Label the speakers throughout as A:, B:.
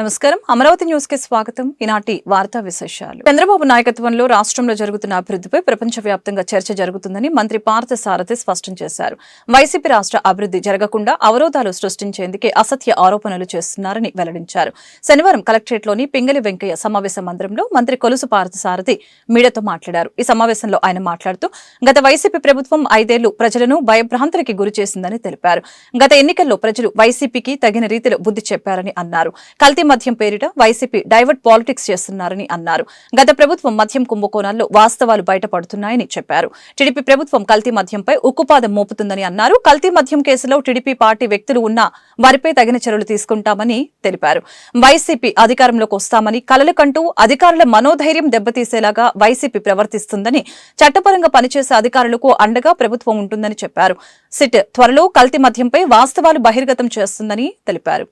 A: నమస్కారం. అమరావతి న్యూస్ కి స్వాగతం. ఈనాటి వార్తా విశేషాలు. చంద్రబాబు నాయకత్వంలో రాష్ట్రంలో జరుగుతున్న అభివృద్ధిపై ప్రపంచవ్యాప్తంగా చర్చ జరుగుతుందని మంత్రి పార్థసారథి స్పష్టం చేశారు. వైసీపీ రాష్ట్ర అభివృద్ధి జరగకుండా అవరోధాలు సృష్టించేందుకే అసత్య ఆరోపణలు చేస్తున్నారని వెల్లడించారు. శనివారం కలెక్టరేట్లోని పింగళి వెంకయ్య సమావేశ మందిరంలో మంత్రి కొలుసు పార్థసారథి మీడియాతో మాట్లాడారు. ఈ సమావేశంలో ఆయన మాట్లాడుతూ గత వైసీపీ ప్రభుత్వం 5 ఏళ్లు ప్రజలను భయభ్రాంతులకి గురిచేసిందని తెలిపారు. గత ఎన్నికల్లో ప్రజలు వైసీపీకి తగిన రీతిలో బుద్ధి చెప్పారని అన్నారు. కల్తీ మద్యం పేరిట వైసీపీ డైవర్ట్ పాలిటిక్స్ చేస్తున్నారని అన్నారు. గత ప్రభుత్వం మద్యం కుంభకోణాల్లో వాస్తవాలు బయటపడుతున్నాయని చెప్పారు. టీడీపీ ప్రభుత్వం కల్తీ మద్యంపై ఉక్కుపాదం మోపుతుందని అన్నారు. కల్తీ మద్యం కేసులో టీడీపీ పార్టీ వ్యక్తులు ఉన్నా వారిపై తగిన చర్యలు తీసుకుంటామని తెలిపారు. వైసీపీ అధికారంలోకి వస్తామని కలలు కంటూ అధికారుల మనోధైర్యం దెబ్బతీసేలాగా వైసీపీ ప్రవర్తిస్తుందని, చట్టపరంగా పనిచేసే అధికారులకు అండగా ప్రభుత్వం ఉంటుందని చెప్పారు. సిట్ త్వరలో కల్తీ మద్యంపై వాస్తవాలు బహిర్గతం చేస్తుందని తెలిపారు.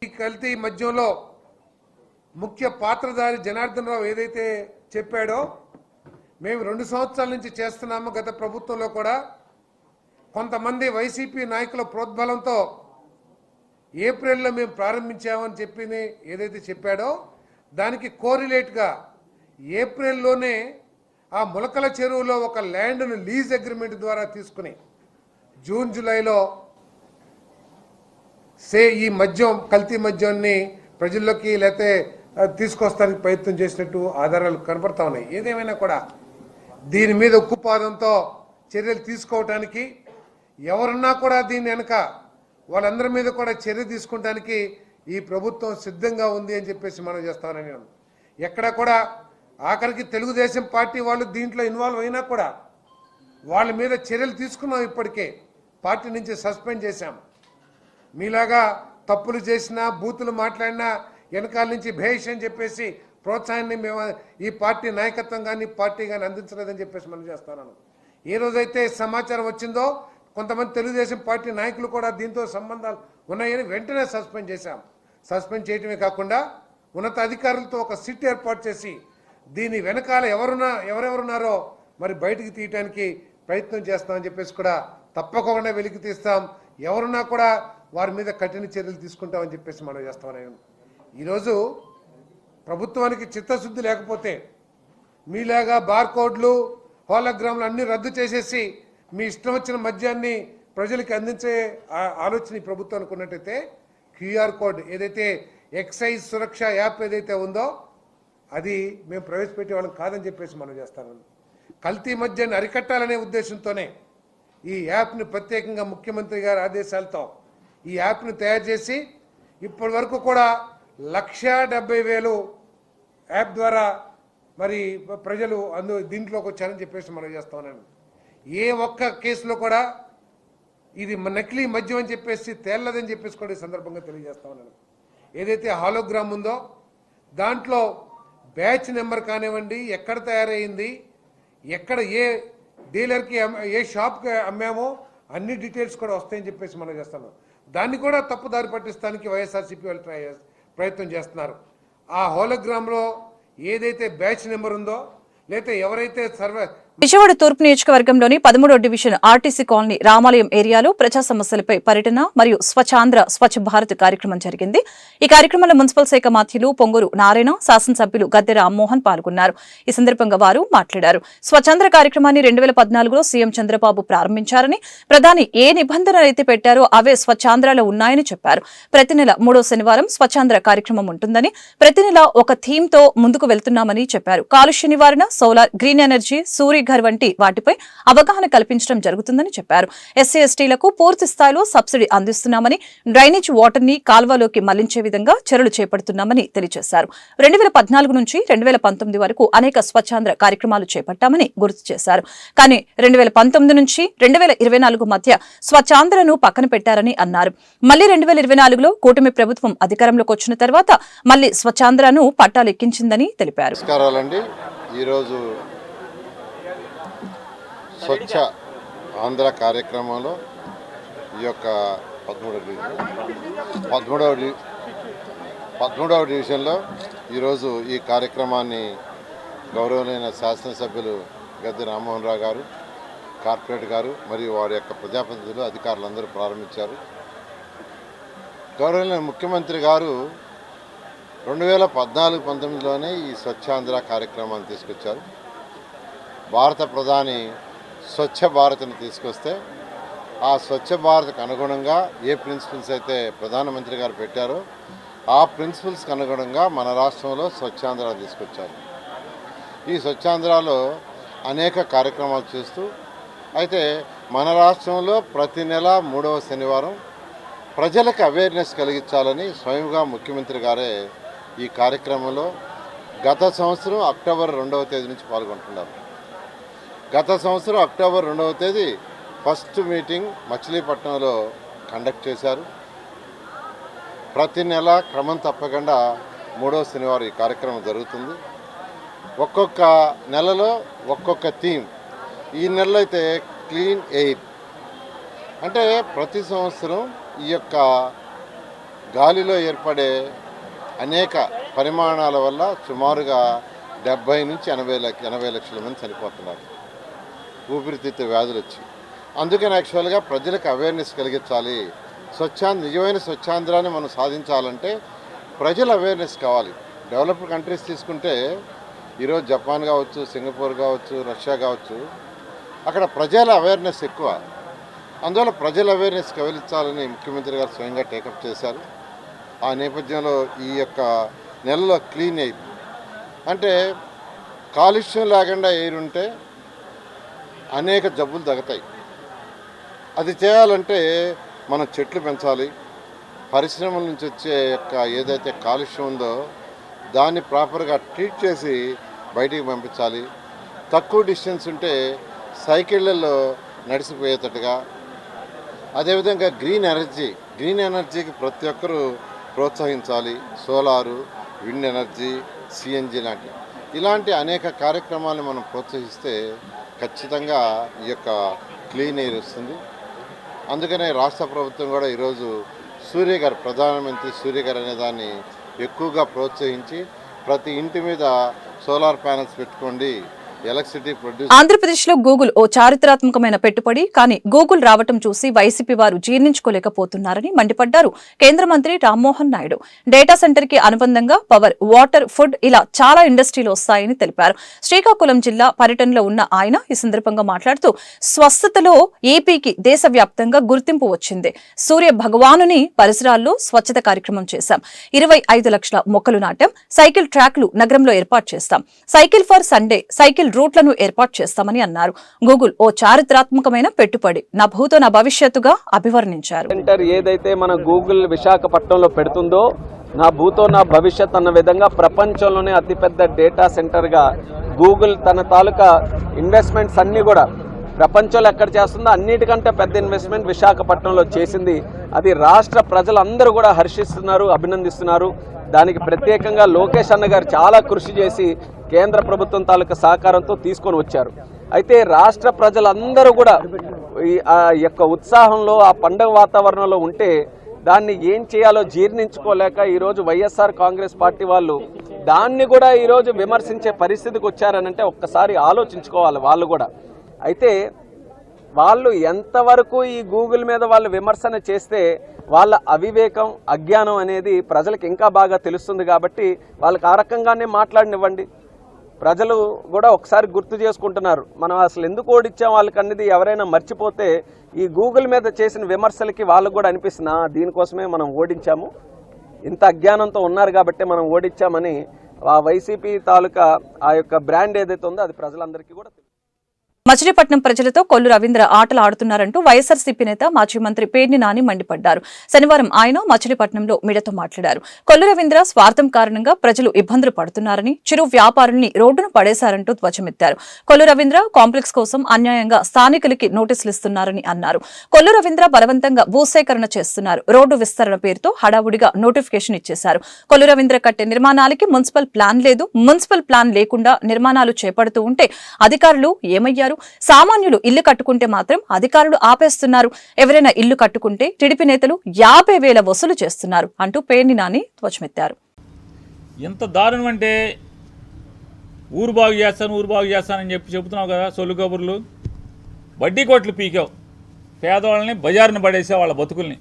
B: ముఖ్య పాత్రధారి జనార్దన్ రావు ఏదైతే చెప్పాడో, మేము 2 సంవత్సరాల నుంచి చేస్తున్నాము. గత ప్రభుత్వంలో కూడా కొంతమంది వైసీపీ నాయకుల ప్రోద్బలంతో ఏప్రిల్లో మేము ప్రారంభించామని చెప్పింది ఏదైతే చెప్పాడో, దానికి కోరిలేట్గా ఏప్రిల్లోనే ఆ ములకల చెరువులో ఒక ల్యాండ్ను లీజ్ అగ్రిమెంట్ ద్వారా తీసుకుని జూన్ జూలైలో ఈ మద్యం కల్తీ మద్యాన్ని ప్రజల్లోకి లేకపోతే తీసుకొస్తానికి ప్రయత్నం చేసినట్టు ఆధారాలు కనపడతా ఉన్నాయి. ఏదేమైనా కూడా దీని మీద ఉక్కుపాదంతో చర్యలు తీసుకోవటానికి ఎవరన్నా కూడా దీని వెనక వాళ్ళందరి మీద కూడా చర్య తీసుకోవడానికి ఈ ప్రభుత్వం సిద్ధంగా ఉంది అని చెప్పేసి మనం చేస్తామని ఎక్కడ కూడా ఆఖరికి తెలుగుదేశం పార్టీ వాళ్ళు దీంట్లో ఇన్వాల్వ్ అయినా కూడా వాళ్ళ మీద చర్యలు తీసుకున్నాం. ఇప్పటికే పార్టీ నుంచి సస్పెండ్ చేశాం. మీలాగా తప్పులు చేసినా బూతులు మాట్లాడినా వెనకాల నుంచి భేష్ అని చెప్పేసి ప్రోత్సాహాన్ని మేము ఈ పార్టీ నాయకత్వం కానీ పార్టీ కానీ అందించలేదని చెప్పేసి మనం చేస్తున్నాను. ఏ రోజైతే సమాచారం వచ్చిందో కొంతమంది తెలుగుదేశం పార్టీ నాయకులు కూడా దీంతో సంబంధాలు ఉన్నాయని వెంటనే సస్పెండ్ చేశాం. సస్పెండ్ చేయటమే కాకుండా ఉన్నత అధికారులతో ఒక సిట్ ఏర్పాటు చేసి దీని వెనకాల ఎవరెవరున్నారో మరి బయటికి తీయటానికి ప్రయత్నం చేస్తామని చెప్పేసి కూడా తప్పకుండా వెలికి తీస్తాం. ఎవరున్నా కూడా వారి మీద కఠిన చర్యలు తీసుకుంటామని చెప్పేసి మనం చేస్తామని. ఈరోజు ప్రభుత్వానికి చిత్తశుద్ధి లేకపోతే మీలాగా బార్కోడ్లు, హోలోగ్రామ్లు అన్నీ రద్దు చేసేసి మీ ఇష్టం వచ్చిన మద్యాన్ని ప్రజలకి అందించే ఆలోచన ఈ ప్రభుత్వానికి ఉన్నట్టయితే క్యూఆర్ కోడ్ ఏదైతే ఎక్సైజ్ సురక్ష యాప్ ఏదైతే ఉందో అది మేము ప్రవేశపెట్టే వాళ్ళం కాదని చెప్పేసి మనం చేస్తాను. కల్తీ మద్యాన్ని అరికట్టాలనే ఉద్దేశంతోనే ఈ యాప్ని ప్రత్యేకంగా ముఖ్యమంత్రి గారి ఆదేశాలతో ఈ యాప్ని తయారు చేసి ఇప్పటి వరకు కూడా 1,70,000 యాప్ ద్వారా మరి ప్రజలు దీంట్లోకి వచ్చారని చెప్పేసి మనం చేస్తా ఉన్నాను. ఏ ఒక్క కేసులో కూడా ఇది నకిలీ మద్యం అని చెప్పేసి తేలదని చెప్పేసి కూడా ఈ సందర్భంగా తెలియజేస్తా ఉన్నాను. ఏదైతే హాలోగ్రామ్ ఉందో దాంట్లో బ్యాచ్ నెంబర్ కానివ్వండి, ఎక్కడ తయారైంది, ఎక్కడ ఏ డీలర్కి ఏ షాప్కి అమ్మామో అన్ని డీటెయిల్స్ కూడా వస్తాయని చెప్పేసి మనం చేస్తాను. దాన్ని కూడా తప్పుదారి పట్టిస్తానికి వైఎస్ఆర్సీపీ వాళ్ళు ప్రయత్నం చేస్తున్నారు. ఆ హోలోగ్రామ్లో ఏదైతే బ్యాచ్ నెంబర్ ఉందో లేకపోతే ఎవరైతే
A: విజయవాడ తూర్పు నియోజకవర్గంలోని 13వ డివిజన్ ఆర్టీసీ కాలనీ రామాలయం ఏరియాలో ప్రజా సమస్యలపై పర్యటన మరియు స్వచ్ఛాంధ్ర స్వచ్ఛ భారత్ కార్యక్రమం జరిగింది. ఈ కార్యక్రమంలో మున్సిపల్ శాఖ మంత్రులు పొంగూరు నారాయణ, శాసనసభ్యులు గద్దె రామ్మోహన్ పాల్గొన్నారు. ఈ సందర్భంగా వారు మాట్లాడారు. స్వచ్ఛాంధ్ర కార్యక్రమాన్ని 2014లో సీఎం చంద్రబాబు ప్రారంభించారని, ప్రధాని ఏ నిబంధనలు అయితే పెట్టారో అవే స్వచ్ఛాంధ్రలో ఉన్నాయని చెప్పారు. ప్రతి నెల 3వ శనివారం స్వచ్ఛాంధ్ర కార్యక్రమం ఉంటుందని, ప్రతి నెల ఒక థీమ్ తో ముందుకు వెళ్తున్నామని చెప్పారు. కాలుష్య నివారణ, సోలార్, గ్రీన్ ఎనర్జీ, సూర్య ఘర్ వంటి వాటిపై అవగాహన కల్పించడం జరుగుతుందని చెప్పారు. ఎస్సీ ఎస్టీలకు పూర్తి స్థాయిలో సబ్సిడీ అందిస్తున్నామని, డ్రైనేజ్ వాటర్ ని కాల్వలోకి మళ్లించే విధంగా చర్యలు చేపడుతున్నామని తెలియజేశారు. 2014 నుంచి 2019 వరకు అనేక స్వచ్ఛాంధ్ర కార్యక్రమాలు చేపట్టామని గుర్తు చేశారు. కానీ 2019 నుంచి 2024 మధ్య స్వచ్ఛాంధ్రను పక్కన పెట్టారని అన్నారు. మళ్లీ 2024లో కూటమి ప్రభుత్వం అధికారంలోకి వచ్చిన తర్వాత మళ్లీ స్వచ్ఛాంధ్రను పట్టాలెక్కించిందని తెలిపారు.
C: ఈరోజు స్వచ్ఛ ఆంధ్ర కార్యక్రమంలో ఈ యొక్క 13వ డివిజన్లో ఈరోజు ఈ కార్యక్రమాన్ని గౌరవనీయ శాసనసభ్యులు గద్దె రామ్మోహన్ రావు గారు, కార్పొరేట్ గారు మరియు వారి యొక్క ప్రజాప్రతినిధులు, అధికారులందరూ ప్రారంభించారు. గౌరవనీయ ముఖ్యమంత్రి గారు 2014-19లోనే ఈ స్వచ్ఛాంధ్ర కార్యక్రమాన్ని తీసుకొచ్చారు. భారత ప్రధాని స్వచ్ఛ భారత్ని తీసుకొస్తే ఆ స్వచ్ఛ భారత్కు అనుగుణంగా ఏ ప్రిన్సిపల్స్ అయితే ప్రధానమంత్రి గారు పెట్టారో ఆ ప్రిన్సిపల్స్కి అనుగుణంగా మన రాష్ట్రంలో స్వచ్ఛాంధ్ర తీసుకొచ్చారు. ఈ స్వచ్ఛాంధ్రలో అనేక కార్యక్రమాలు చేస్తూ అయితే మన రాష్ట్రంలో ప్రతి నెల 3వ శనివారం ప్రజలకు అవేర్నెస్ కలిగించాలని స్వయంగా ముఖ్యమంత్రి గారే ఈ కార్యక్రమంలో గత సంవత్సరం అక్టోబర్ 2వ తేదీ నుంచి పాల్గొంటున్నారు. గత సంవత్సరం అక్టోబర్ 2వ తేదీ ఫస్ట్ మీటింగ్ మచిలీపట్నంలో కండక్ట్ చేశారు. ప్రతి నెల క్రమం తప్పకుండా 3వ శనివారం ఈ కార్యక్రమం జరుగుతుంది. ఒక్కొక్క నెలలో ఒక్కొక్క థీమ్. ఈ నెలలో అయితే క్లీన్ ఎయిర్ అంటే ప్రతి సంవత్సరం ఈ యొక్క గాలిలో ఏర్పడే అనేక పరిమాణాల వల్ల సుమారుగా 70 నుంచి 80 లక్షల మంది చనిపోతున్నారు ఊపిరితిత్తు వ్యాధులు వచ్చి. అందుకని యాక్చువల్గా ప్రజలకు అవేర్నెస్ కలిగించాలి. నిజమైన స్వచ్ఛాంధ్రాన్ని మనం సాధించాలంటే ప్రజల అవేర్నెస్ కావాలి. డెవలప్డ్ కంట్రీస్ తీసుకుంటే ఈరోజు జపాన్ కావచ్చు, సింగపూర్ కావచ్చు, రష్యా కావచ్చు, అక్కడ ప్రజల అవేర్నెస్ ఎక్కువ. అందువల్ల ప్రజల అవేర్నెస్ కలిగించాలని ముఖ్యమంత్రి గారు స్వయంగా టేకప్ చేశారు. ఆ నేపథ్యంలో ఈ యొక్క నెలలో క్లీన్ ఎయిర్ అంటే కాలుష్యం లేకుండా ఎయిర్ ఉంటే అనేక జబ్బులు తగ్గుతాయి. అది చేయాలంటే మనం చెట్లు పెంచాలి. పరిశ్రమల నుంచి వచ్చే యొక్క ఏదైతే కాలుష్యం ఉందో దాన్ని ప్రాపర్గా ట్రీట్ చేసి బయటికి పంపించాలి. తక్కువ డిస్టెన్స్ ఉంటే సైకిళ్ళల్లో నడిచిపోయేటట్టుగా. అదేవిధంగా గ్రీన్ ఎనర్జీకి ప్రతి ఒక్కరూ ప్రోత్సహించాలి. సోలారు, విండ్ ఎనర్జీ, సిఎన్జి ఇలాంటి అనేక కార్యక్రమాలను మనం ప్రోత్సహిస్తే ఖచ్చితంగా ఈ యొక్క క్లీన్ ఎయిర్ వస్తుంది. అందుకనే రాష్ట్ర ప్రభుత్వం కూడా ఈరోజు ప్రధానమంత్రి సూర్య గారు అనే దాన్ని ఎక్కువగా ప్రోత్సహించి ప్రతి ఇంటి మీద సోలార్ ప్యానెల్స్ పెట్టుకోండి, ఎలక్ట్రిసిటీ ప్రొడ్యూస్.
A: ఆంధ్రప్రదేశ్లో గూగుల్ ఓ చారిత్రాత్మకమైన పెట్టుబడి. కానీ గూగుల్ రావటం చూసి వైసీపీ వారు జీర్ణించుకోలేకపోతున్నారని మండిపడ్డారు కేంద్ర మంత్రి రామ్మోహన్ నాయుడు. డేటా సెంటర్ కి అనుబంధంగా పవర్, వాటర్, ఫుడ్ ఇలా చాలా ఇండస్ట్రీలు వస్తాయని తెలిపారు. శ్రీకాకుళం జిల్లా పర్యటనలో ఉన్న ఆయన ఈ సందర్భంగా మాట్లాడుతూ స్వస్థతలో ఏపీకి దేశవ్యాప్తంగా గుర్తింపు వచ్చింది. సూర్య భగవానుని పరిసరాల్లో స్వచ్ఛత కార్యక్రమం చేశాం. 25 లక్షల మొక్కలు నాటాం. సైకిల్ ట్రాక్లు నగరంలో ఏర్పాటు చేస్తాం. సైకిల్ ఫర్ సండే, సైకిల్ రూట్లను ఏర్పాటు చేస్తామని అన్నారు. గూగుల్ ఓ చారిత్రాత్మకమైన పెట్టుబడి, నా భూతో నా భవిష్యత్తుగా అభివర్ణించారు.
D: సెంటర్ ఏదైతే మన గూగుల్ విశాఖపట్నంలో పెడుతుందో నా భూతో నా భవిష్యత్ అన్న విధంగా ప్రపంచంలోనే అతిపెద్ద డేటా సెంటర్గా గూగుల్ తన తాలూకా ఇన్వెస్ట్మెంట్స్ అన్నీ కూడా ప్రపంచంలో ఎక్కడ చేస్తుందో అన్నిటికంటే పెద్ద ఇన్వెస్ట్మెంట్ విశాఖపట్నంలో చేసింది. అది రాష్ట్ర ప్రజలందరూ కూడా హర్షిస్తున్నారు, అభినందిస్తున్నారు. దానికి ప్రత్యేకంగా లోకేష్ అన్న గారు చాలా కృషి చేసి కేంద్ర ప్రభుత్వం తాలూకా సహకారంతో తీసుకొని వచ్చారు. అయితే రాష్ట్ర ప్రజలందరూ కూడా ఆ యొక్క ఉత్సాహంలో, ఆ పండుగ వాతావరణంలో ఉంటే దాన్ని ఏం చేయాలో జీర్ణించుకోలేక ఈరోజు వైఎస్ఆర్ కాంగ్రెస్ పార్టీ వాళ్ళు దాన్ని కూడా ఈరోజు విమర్శించే పరిస్థితికి వచ్చారనంటే ఒక్కసారి ఆలోచించుకోవాలి వాళ్ళు కూడా. అయితే వాళ్ళు ఎంతవరకు ఈ గూగుల్ మీద వాళ్ళు విమర్శన చేస్తే వాళ్ళ అవివేకం, అజ్ఞానం అనేది ప్రజలకు ఇంకా బాగా తెలుస్తుంది. కాబట్టి వాళ్ళకి ఆ రకంగానే మాట్లాడనివ్వండి. ప్రజలు కూడా ఒకసారి గుర్తు చేసుకుంటున్నారు, మనం అసలు ఎందుకు ఓడించాం వాళ్ళకి అనేది ఎవరైనా మర్చిపోతే ఈ గూగుల్ మీద చేసిన విమర్శలకి వాళ్ళకు కూడా అనిపిస్తున్నా దీనికోసమే మనం ఓడించాము, ఇంత అజ్ఞానంతో ఉన్నారు కాబట్టి మనం ఓడించామని ఆ వైసీపీ తాలూకా ఆ యొక్క బ్రాండ్ ఏదైతే ఉందో అది ప్రజలందరికీ కూడా
A: మచిలీపట్నం ప్రజలతో కొల్లు రవీంద్ర ఆటలు ఆడుతున్నారంటూ వైఎస్ఆర్సీపీ నేత మాజీ మంత్రి పేర్ని నాని మండిపడ్డారు. శనివారం ఆయన మచిలీపట్నంలో మీడియాతో మాట్లాడారు. కొల్లు రవీంద్ర స్వార్థం కారణంగా ప్రజలు ఇబ్బందులు పడుతున్నారని, చిరు వ్యాపారుల్ని రోడ్డును పడేశారంటూ ధ్వజమెత్తారు. కొల్లు రవీంద్ర కాంప్లెక్స్ కోసం అన్యాయంగా స్థానికులకి నోటీసులు ఇస్తున్నారని అన్నారు. కొల్లు రవీంద్ర బలవంతంగా భూసేకరణ చేస్తున్నారు. రోడ్డు విస్తరణ పేరుతో హడావుడిగా నోటిఫికేషన్ ఇచ్చేశారు. కొల్లు రవీంద్ర కట్టే నిర్మాణాలకి మున్సిపల్ ప్లాన్ లేదు. మున్సిపల్ ప్లాన్ లేకుండా నిర్మాణాలు చేపడుతూ ఉంటే అధికారులు ఏమయ్యారు? సామాన్యులు ఇల్లు కట్టుకుంటే మాత్రం అధికారులు ఆపేస్తున్నారు. ఎవరైనా ఇల్లు కట్టుకుంటే టీడీపీ నేతలు 50,000 వసూలు చేస్తున్నారు అంటూ పేర్ని నాని ధ్వజమెత్తారు.
E: ఎంత దారుణం అంటే ఊరు బాగు చేస్తానని చెప్తున్నావు కదా, సొల్లు కబుర్లు, వడ్డీ కోట్లు పీకావు, పేదవాళ్ళని బజారుని పడేసావు, వాళ్ళ బతుకుల్ని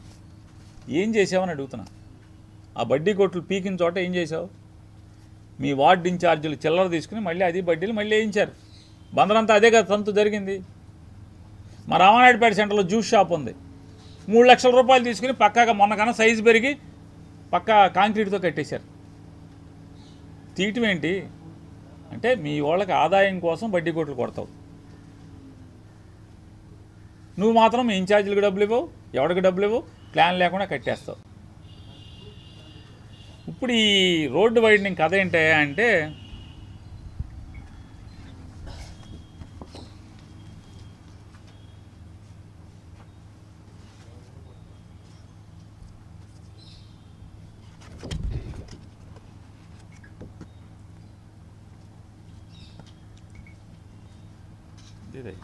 E: ఏం చేసావని అడుగుతున్నా. ఆ బడ్డీ కొట్లు పీకిన చోట ఏం చేసావు? మీ వార్డు ఇన్ఛార్జీలు చిల్లర తీసుకుని మళ్ళీ అది బడ్డీలు మళ్ళీ వేయించారు. బందరంతా అదే కదా తంతు జరిగింది. మా రామానాయుడుపేట సెంటర్లో జ్యూస్ షాప్ ఉంది. 3 లక్షల రూపాయలు తీసుకుని పక్కాగా మొన్నకన్నా సైజు పెరిగి పక్కా కాంక్రీట్తో కట్టేశారు. తీయటం ఏంటి అంటే మీ వాళ్ళకి ఆదాయం కోసం బడ్డీ కొట్లు కొడతావు. నువ్వు మాత్రం మీ ఇన్ఛార్జీలకు డబ్బులు ఇవ్వవు, ఎవరికి డబ్బులు ఇవ్వవు, ప్లాన్ లేకుండా కట్టేస్తావు. ఇప్పుడు ఈ రోడ్డు వైడనింగ్ కథ ఏంటి అంటే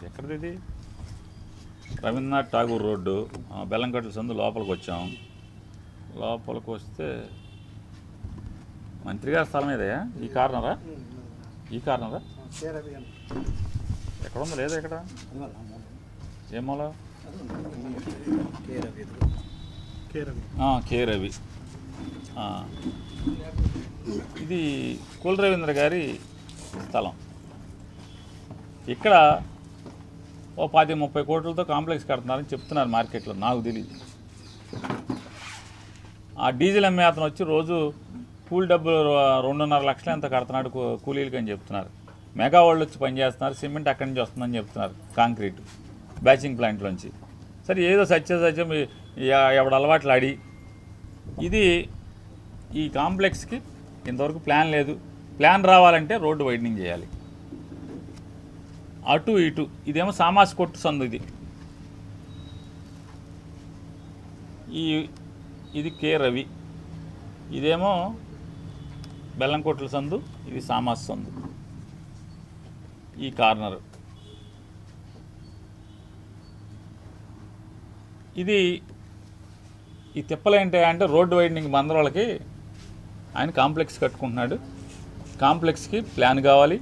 E: ఎక్కడిది ఇది? రవీంద్రనాథ్ ఠాగూర్ రోడ్డు, బెల్లంకట్ల సందు లోపలికి వచ్చాం. లోపలికి వస్తే మంత్రి గారి స్థలం ఏదయ్యా? ఈ కార్నరా ఎక్కడ ఉందో లేదా? ఎక్కడ ఏమోలా? కే రవి. ఇది కుల రవీంద్ర గారి స్థలం. ఇక్కడ ఓ 30 కోట్లతో కాంప్లెక్స్ కడుతున్నారని చెప్తున్నారు మార్కెట్లో, నాకు తెలియదు. ఆ డీజిల్ అమ్మే అతను వచ్చి రోజు కూలి డబ్బులు 2.5 లక్షలు ఎంత కడుతున్నాడు కూలీలకి అని చెప్తున్నారు. మెగా వాళ్ళు వచ్చి పనిచేస్తున్నారు, సిమెంట్ అక్కడి నుంచి వస్తుందని చెప్తున్నారు, కాంక్రీట్ బ్యాచింగ్ ప్లాంట్లోంచి. సరే ఏదో సత్యం ఎవడు అలవాట్లు ఆడి ఇది ఈ కాంప్లెక్స్కి ఇంతవరకు ప్లాన్ లేదు. ప్లాన్ రావాలంటే రోడ్డు వైడనింగ్ చేయాలి. అటు ఇటు ఇదేమో సామాస్ కొట్టు సందు, ఇది కే రవి, ఇదేమో బెల్లంకొట్ల సందు, ఇది సామాస్ సందు. ఈ కార్నర్ ఇది. ఈ తిప్పలేంటి అంటే రోడ్డు వైడనింగ్ బందరోళ్ళకి ఆయన కాంప్లెక్స్ కట్టుకుంటున్నాడు. కాంప్లెక్స్కి ప్లాన్ కావాలి.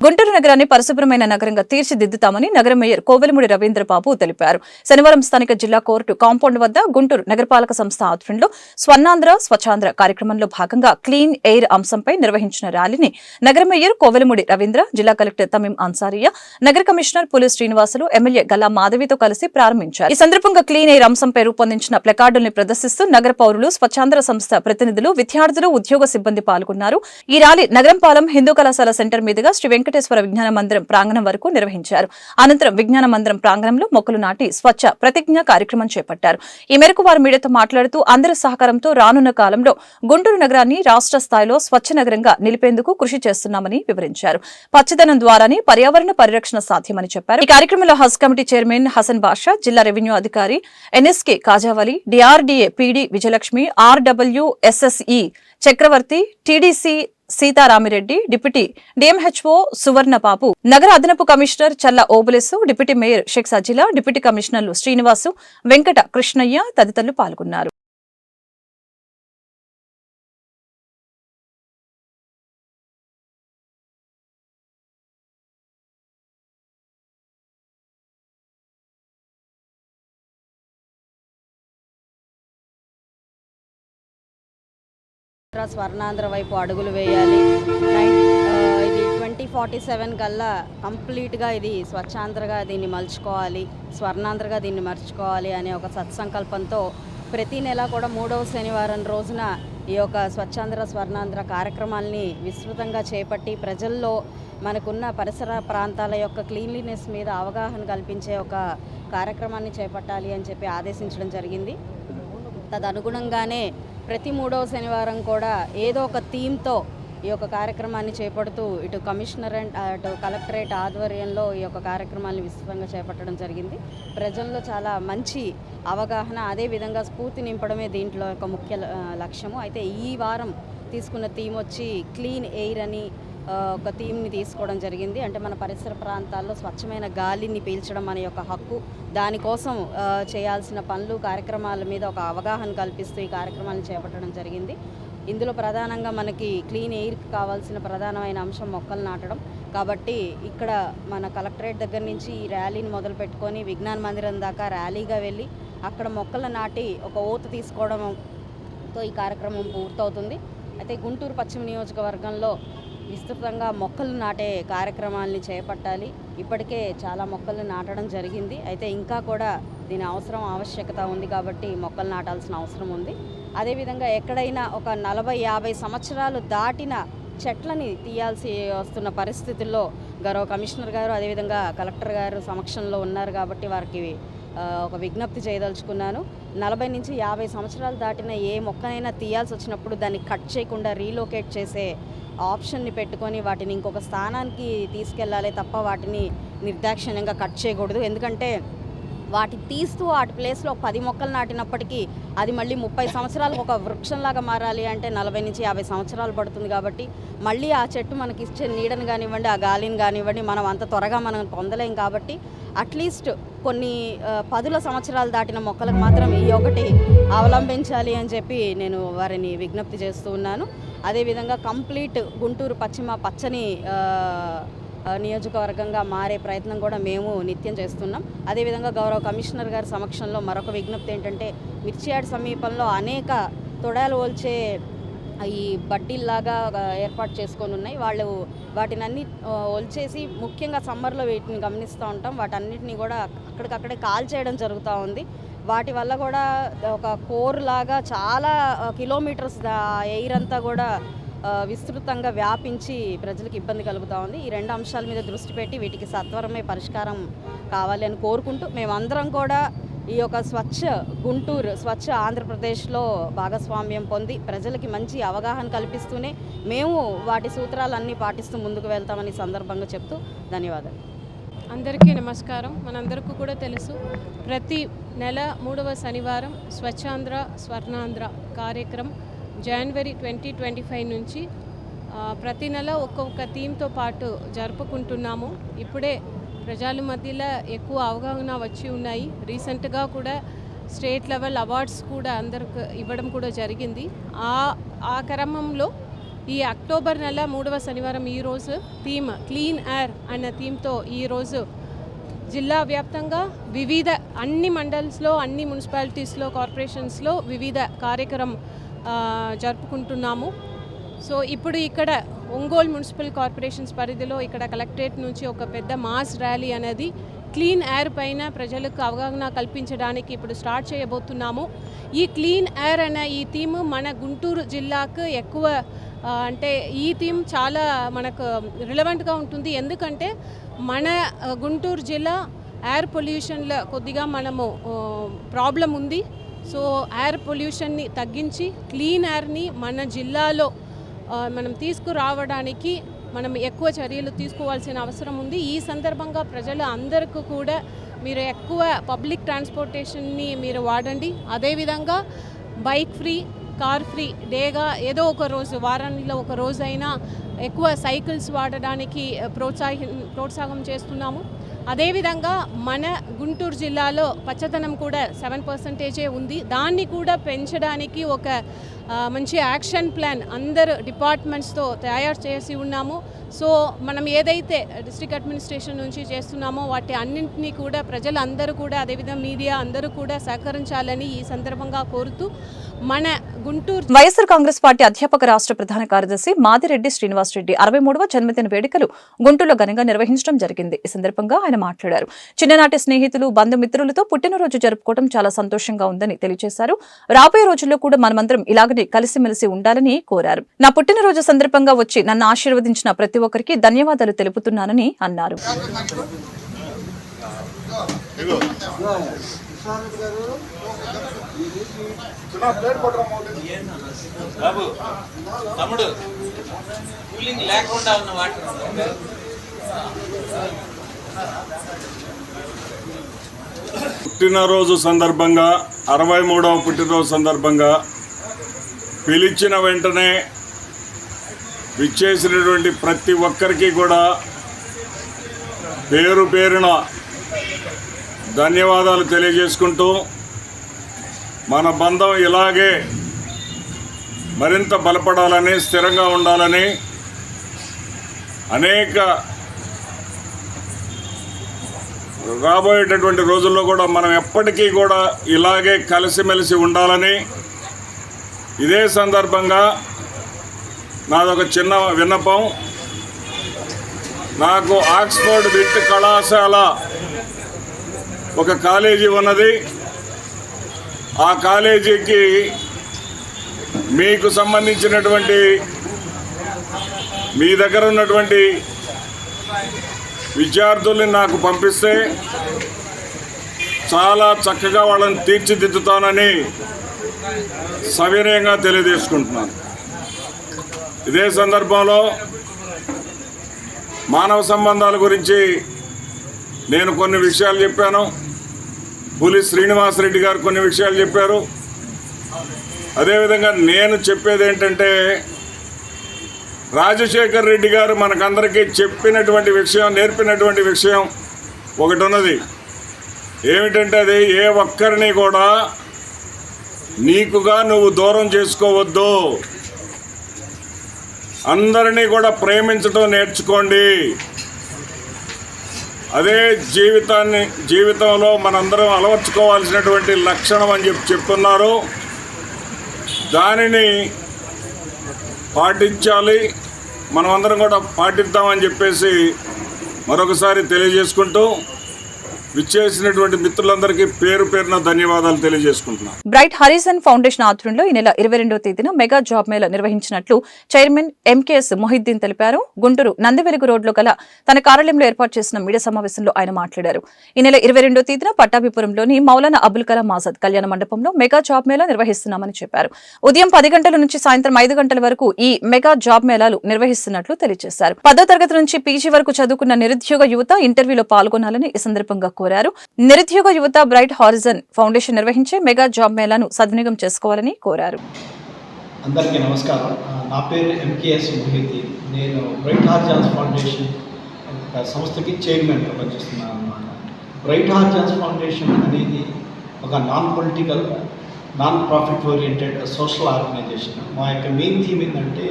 A: గుంటూరు నగరాన్ని పరిశుభ్రమైన నగరంగా తీర్చిదిద్దుతామని నగర మేయర్ కోవెలమూడి రవీంద్రబాబు తెలిపారు. శనివారం స్థానిక జిల్లా కోర్టు కాంపౌండ్ వద్ద గుంటూరు నగరపాలక సంస్థ ఆధ్వర్యంలో స్వర్ణాంధ్ర స్వచ్ఛాంధ్ర కార్యక్రమంలో భాగంగా క్లీన్ ఎయిర్ అంశంపై నిర్వహించిన ర్యాలీని నగర మేయర్ కోవెలమూడి రవీంద్ర, జిల్లా కలెక్టర్ తమీం అన్సారియా, నగర కమిషనర్ పులి శ్రీనివాసులు, ఎమ్మెల్యే గల్లా మాధవితో కలిసి ప్రారంభించారు. ఈ సందర్భంగా క్లీన్ ఎయిర్ అంశంపై రూపొందించిన ప్లకార్డుల్ని ప్రదర్శిస్తూ నగర పౌరులు, స్వచ్ఛాంధ్ర సంస్థ ప్రతినిధులు, విద్యార్థులు, ఉద్యోగ సిబ్బంది పాల్గొన్నారు. ఈ ర్యాలీ నగరంపాలెం హిందూ కళాశాల సెంటర్ మీదుగా శ్రీ వెంకటేశ్వర విజ్ఞాన మందిరం ప్రాంగణం వరకు నిర్వహించారు. అనంతరం విజ్ఞాన మందిరం ప్రాంగణంలో మొక్కలు నాటి స్వచ్ఛ ప్రతిజ్ఞ కార్యక్రమం చేపట్టారు. ఈ మేరకు వారు మీడియాతో మాట్లాడుతూ అందరి సహకారంతో రానున్న కాలంలో గుంటూరు నగరాన్ని రాష్ట్ర స్థాయిలో స్వచ్ఛ నగరంగా నిలిపేందుకు కృషి చేస్తున్నామని వివరించారు. పచ్చదనం ద్వారానే పర్యావరణ పరిరక్షణ సాధ్యమని చెప్పారు. ఈ కార్యక్రమంలో హజ్ కమిటీ చైర్మన్ హసన్ బాషా, జిల్లా రెవెన్యూ అధికారి NSK Khajavali, DRDA PD Vijayalakshmi, RWSSE Chakravarthi, TDC Seetharamireddy, deputy DMHO Suvarnababu, నగర అదనపు commissioner Challa Obulesu, deputy mayor Sheikh Sajila, deputy కమిషనర్లు శ్రీనివాసు, వెంకట కృష్ణయ్య తదితరులు పాల్గొన్నారు.
F: స్వర్ణాంధ్ర వైపు అడుగులు వేయాలి. ఇది 2047 కల్లా కంప్లీట్గా ఇది స్వచ్ఛాంధ్రగా దీన్ని మలుచుకోవాలి, స్వర్ణాంధ్రగా దీన్ని మర్చుకోవాలి అనే ఒక సత్సంకల్పంతో ప్రతి నెల కూడా 3వ శనివారం రోజున ఈ యొక్క స్వచ్ఛాంధ్ర స్వర్ణాంధ్ర కార్యక్రమాల్ని విస్తృతంగా చేపట్టి ప్రజల్లో మనకున్న పరిసర ప్రాంతాల యొక్క క్లీన్లీనెస్ మీద అవగాహన కల్పించే ఒక కార్యక్రమాన్ని చేపట్టాలి అని చెప్పి ఆదేశించడం జరిగింది. తదనుగుణంగానే ప్రతి 3వ శనివారం కూడా ఏదో ఒక థీమ్తో ఈ యొక్క కార్యక్రమాన్ని చేపడుతూ ఇటు కమిషనర్ అండ్ అటు కలెక్టరేట్ ఆధ్వర్యంలో ఈ యొక్క కార్యక్రమాన్ని విస్తృతంగా చేపట్టడం జరిగింది. ప్రజల్లో చాలా మంచి అవగాహన, అదేవిధంగా స్ఫూర్తి నింపడమే దీంట్లో ఒక ముఖ్య లక్ష్యము. అయితే ఈ వారం తీసుకున్న థీమ్ వచ్చి క్లీన్ ఎయిర్ అని ఒక థీమ్ని తీసుకోవడం జరిగింది. అంటే మన పరిసర ప్రాంతాల్లో స్వచ్ఛమైన గాలిని పీల్చడం మన యొక్క హక్కు, దానికోసం చేయాల్సిన పనులు, కార్యక్రమాల మీద ఒక అవగాహన కల్పిస్తూ ఈ కార్యక్రమాన్ని చేపట్టడం జరిగింది. ఇందులో ప్రధానంగా మనకి క్లీన్ ఎయిర్కి కావాల్సిన ప్రధానమైన అంశం మొక్కలు నాటడం. కాబట్టి ఇక్కడ మన కలెక్టరేట్ దగ్గర నుంచి ఈ ర్యాలీని మొదలు పెట్టుకొని విజ్ఞాన మందిరం దాకా ర్యాలీగా వెళ్ళి అక్కడ మొక్కలు నాటి ఒక ఓతు తీసుకోవడంతో దాంతో ఈ కార్యక్రమం పూర్తవుతుంది. అయితే గుంటూరు పశ్చిమ నియోజకవర్గంలో విస్తృతంగా మొక్కలు నాటే కార్యక్రమాల్ని చేపట్టాలి. ఇప్పటికే చాలా మొక్కలు నాటడం జరిగింది. అయితే ఇంకా కూడా దీని ఆవశ్యకత ఉంది కాబట్టి మొక్కలు నాటాల్సిన అవసరం ఉంది. అదేవిధంగా ఎక్కడైనా ఒక 40-50 సంవత్సరాలు దాటిన చెట్లని తీయాల్సి వస్తున్న పరిస్థితుల్లో గౌరవ కమిషనర్ గారు అదేవిధంగా కలెక్టర్ గారు సమక్షంలో ఉన్నారు కాబట్టి వారికి ఒక విజ్ఞప్తి చేయదలుచుకున్నాను. 40 నుంచి 50 సంవత్సరాలు దాటిన ఏ మొక్కనైనా తీయాల్సి వచ్చినప్పుడు దాన్ని కట్ చేయకుండా రీలోకేట్ చేసే ఆప్షన్ని పెట్టుకొని వాటిని ఇంకొక స్థానానికి తీసుకెళ్ళాలి తప్ప వాటిని నిర్దాక్షిణ్యంగా కట్ చేయకూడదు. ఎందుకంటే వాటిని తీస్తూ వాటి ప్లేస్లో 10 మొక్కలు నాటినప్పటికీ అది మళ్ళీ 30 సంవత్సరాలకు ఒక వృక్షంలాగా మారాలి అంటే 40 నుంచి 50 సంవత్సరాలు పడుతుంది. కాబట్టి మళ్ళీ ఆ చెట్టు మనకి ఇచ్చే నీడని కానివ్వండి, ఆ గాలిని కానివ్వండి మనం అంత త్వరగా మనం పొందలేం. కాబట్టి అట్లీస్ట్ కొన్ని 10 సంవత్సరాలు దాటిన మొక్కలకు మాత్రం ఈ ఒకటి అవలంబించాలి అని చెప్పి నేను వారిని విజ్ఞప్తి చేస్తూ ఉన్నాను. అదేవిధంగా కంప్లీట్ గుంటూరు పచ్చని నియోజకవర్గంగా మారే ప్రయత్నం కూడా మేము నిత్యం చేస్తున్నాం. అదేవిధంగా గౌరవ కమిషనర్ గారి సమక్షంలో మరొక విజ్ఞప్తి ఏంటంటే మిర్చియాడ్ సమీపంలో అనేక తొడాలు ఓల్చే ఈ బడ్డీల్లాగా ఏర్పాటు చేసుకొని ఉన్నాయి. వాళ్ళు వాటినన్నీ ఒలిచేసి ముఖ్యంగా సమ్మర్లో వీటిని గమనిస్తూ ఉంటాం. వాటన్నిటిని కూడా అక్కడికక్కడే కాల్ చేయడం జరుగుతూ ఉంది. వాటి వల్ల కూడా ఒక కోర్ లాగా చాలా కిలోమీటర్స్ ఎయిర్ అంతా కూడా విస్తృతంగా వ్యాపించి ప్రజలకు ఇబ్బంది కలుగుతూ ఉంది. ఈ 2 అంశాల మీద దృష్టి పెట్టి వీటికి సత్వరమే పరిష్కారం కావాలి అని కోరుకుంటూ మేమందరం కూడా ఈ యొక్క స్వచ్ఛ గుంటూరు, స్వచ్ఛ ఆంధ్రప్రదేశ్లో భాగస్వామ్యం పొంది ప్రజలకి మంచి అవగాహన కల్పిస్తూనే మేము వాటి సూత్రాలన్నీ పాటిస్తూ ముందుకు వెళ్తామని సందర్భంగా చెప్తూ ధన్యవాదాలు.
G: అందరికీ నమస్కారం. మనందరికీ కూడా తెలుసు, ప్రతి నెల 3వ శనివారం స్వచ్ఛాంధ్ర స్వర్ణాంధ్ర కార్యక్రమం జనవరి 2025 నుంచి ప్రతి నెల ఒక్కొక్క థీమ్తో పాటు జరుపుకుంటున్నాము. ఇప్పుడే ప్రజల మధ్యలో ఎక్కువ అవగాహన వచ్చి ఉన్నాయి. రీసెంట్గా కూడా స్టేట్ లెవెల్ అవార్డ్స్ కూడా అందరికి ఇవ్వడం కూడా జరిగింది. ఆ క్రమంలో ఈ అక్టోబర్ నెల 3వ శనివారం ఈరోజు థీమ్ క్లీన్ ఎయిర్ అన్న థీమ్తో ఈరోజు జిల్లా వ్యాప్తంగా వివిధ అన్ని మండల్స్లో, అన్ని మున్సిపాలిటీస్లో, కార్పొరేషన్స్లో వివిధ కార్యక్రమం జరుపుకుంటున్నాము. సో ఇప్పుడు ఇక్కడ ఒంగోలు మున్సిపల్ కార్పొరేషన్స్ పరిధిలో ఇక్కడ కలెక్టరేట్ నుంచి ఒక పెద్ద మాస్ ర్యాలీ అనేది క్లీన్ ఎయిర్ పైన ప్రజలకు అవగాహన కల్పించడానికి ఇప్పుడు స్టార్ట్ చేయబోతున్నాము. ఈ క్లీన్ ఎయిర్ అనే ఈ థీమ్ మన గుంటూరు జిల్లాకు ఎక్కువ అంటే ఈ థీమ్ చాలా మనకు రిలవెంట్గా ఉంటుంది. ఎందుకంటే మన గుంటూరు జిల్లా ఎయిర్ పొల్యూషన్లో కొద్దిగా మనము ప్రాబ్లం ఉంది. సో ఎయిర్ పొల్యూషన్ని తగ్గించి క్లీన్ ఎయిర్ని మన జిల్లాలో మనం తీసుకురావడానికి మనం ఎక్కువ చర్యలు తీసుకోవాల్సిన అవసరం ఉంది. ఈ సందర్భంగా ప్రజలు అందరికీ కూడా మీరు ఎక్కువ పబ్లిక్ ట్రాన్స్పోర్టేషన్ని మీరు వాడండి. అదేవిధంగా బైక్ ఫ్రీ, కార్ ఫ్రీ డేగా ఏదో ఒక రోజు, వారానికి ఒక రోజైనా ఎక్కువ సైకిల్స్ వాడడానికి ప్రోత్సాహం చేస్తున్నాము. అదేవిధంగా మన గుంటూరు జిల్లాలో పచ్చదనం కూడా 7% ఉంది. దాన్ని కూడా పెంచడానికి ఒక మంచి యాక్షన్ ప్లాన్ అందరు డిపార్ట్మెంట్స్తో తయారు చేసి ఉన్నాము. సో మనం ఏదైతే డిస్ట్రిక్ట్ అడ్మినిస్ట్రేషన్ నుంచి చేస్తున్నామో వాటి అన్నింటినీ కూడా ప్రజలందరూ కూడా అదేవిధంగా మీడియా అందరూ కూడా సహకరించాలని ఈ సందర్భంగా కోరుతూ మన గుంటూరు
A: వైఎస్ఆర్ కాంగ్రెస్ పార్టీ అధ్యాపక రాష్ట్ర ప్రధాన కార్యదర్శి మాదిరెడ్డి శ్రీనివాసరెడ్డి 63వ జన్మదిన వేడుకలు గుంటూరులో ఘనంగా నిర్వహించడం జరిగింది. ఈ సందర్భంగా ఆయన మాట్లాడారు. చిన్ననాటి స్నేహితులు, బంధుమిత్రులతో పుట్టినరోజు జరుపుకోవడం చాలా సంతోషంగా ఉందని తెలియజేశారు. రాబోయే రోజుల్లో కూడా మనమందరం ఇలాగనే కలిసిమెలిసి ఉండాలని కోరారు. నా పుట్టినరోజు సందర్భంగా వచ్చి నన్ను ఆశీర్వదించిన ప్రతి ఒక్కరికి ధన్యవాదాలు తెలుపుతున్నానని అన్నారు.
H: పుట్టినరోజు సందర్భంగా 63వ పుట్టినరోజు సందర్భంగా పిలిచిన వెంటనే విచ్చేసినటువంటి ప్రతి ఒక్కరికి కూడా పేరు పేరున ధన్యవాదాలు తెలియజేసుకుంటూ మన బంధం ఇలాగే మరింత బలపడాలని, స్థిరంగా ఉండాలని అనేక రాబోయేటటువంటి రోజుల్లో కూడా మనం ఎప్పటికీ కూడా ఇలాగే కలిసిమెలిసి ఉండాలని ఇదే సందర్భంగా నాదొక చిన్న విన్నపం. నాకు ఆక్స్ఫర్డ్ విట్ కళాశాల ఒక కాలేజీ ఉన్నది. ఆ కాలేజీకి మీకు సంబంధించినటువంటి మీ దగ్గర ఉన్నటువంటి విద్యార్థుల్ని నాకు పంపిస్తే చాలా చక్కగా వాళ్ళని తీర్చిదిద్దుతానని సవినయంగా తెలియజేసుకుంటున్నాను. ఇదే సందర్భంలో మానవ సంబంధాల గురించి నేను కొన్ని విషయాలు చెప్పాను. పులి శ్రీనివాసరెడ్డి గారు కొన్ని విషయాలు చెప్పారు. అదేవిధంగా నేను చెప్పేది ఏంటంటే, రాజశేఖర్ రెడ్డి గారు మనకందరికీ చెప్పినటువంటి విషయం, నేర్పినటువంటి విషయం ఒకటి ఉన్నది. ఏమిటంటే అది ఏ ఒక్కరిని కూడా నీకుగా నువ్వు దూరం చేసుకోవద్దు, అందరినీ కూడా ప్రేమించడం నేర్చుకోండి. అదే జీవితంలో మనందరం అలవర్చుకోవాల్సినటువంటి లక్షణం అని చెప్తున్నారు. దానిని పాటించాలి, మనమందరం కూడా పాటిద్దామని చెప్పేసి మరొకసారి తెలియజేసుకుంటూ విచ్చేసినటువంటి మిత్రులందరికీ పేరు పేరున ధన్యవాదాలు తెలియజేసుకుంటున్నాను.
A: బ్రైట్ హారిజన్ ఫౌండేషన్ ఆధ్వర్యంలో ఈ నెల 22వ తేదీన మెగా జాబ్ మేళా నిర్వహించినట్లు చైర్మన్ ఎంకేఎస్ మొహిద్దీన్ తెలిపారు. గుంటూరు నందివెలుగు రోడ్లో గల తన కార్యాలయంలో ఏర్పాటు చేసిన మీడియా సమావేశంలో ఆయన మాట్లాడారు. ఈ నెల 22వ తేదీన పట్టాభిపురంలోని మౌలానా అబుల్ కలాం ఆజాద్ కళ్యాణ మండపంలో మెగా జాబ్ మేళా నిర్వహిస్తున్నామని చెప్పారు. ఉదయం 10 గంటల నుంచి సాయంత్రం 5 గంటల వరకు ఈ మెగా జాబ్ మేళాలు నిర్వహిస్తున్నట్లు తెలియజేశారు. 10వ తరగతి నుంచి పీజీ వరకు చదువుకున్న నిరుద్యోగ యువత ఇంటర్వ్యూలో పాల్గొనాలని ఈ సందర్భంగా కోరారు. నిరుద్యోగ యువత బ్రైట్ హారిజన్ ఫౌండేషన్ నిర్వహించే మెగా జాబ్ మేళాను సద్వినియోగం చేసుకోవాలని కోరారు.
I: అందరికీ నమస్కారం. నా పేరు ఎంకేఎస్ మొహిద్దీన్. నేను బ్రైట్ హారిజన్స్ ఫౌండేషన్ సంస్థకి చైర్మన్గా పనిచేస్తున్నాను అన్నమాట. బ్రైట్ హారిజన్స్ ఫౌండేషన్ అనేది ఒక non political, non profit oriented social organisation. మా యొక్క మెయిన్ థీమ్ ఏంటంటే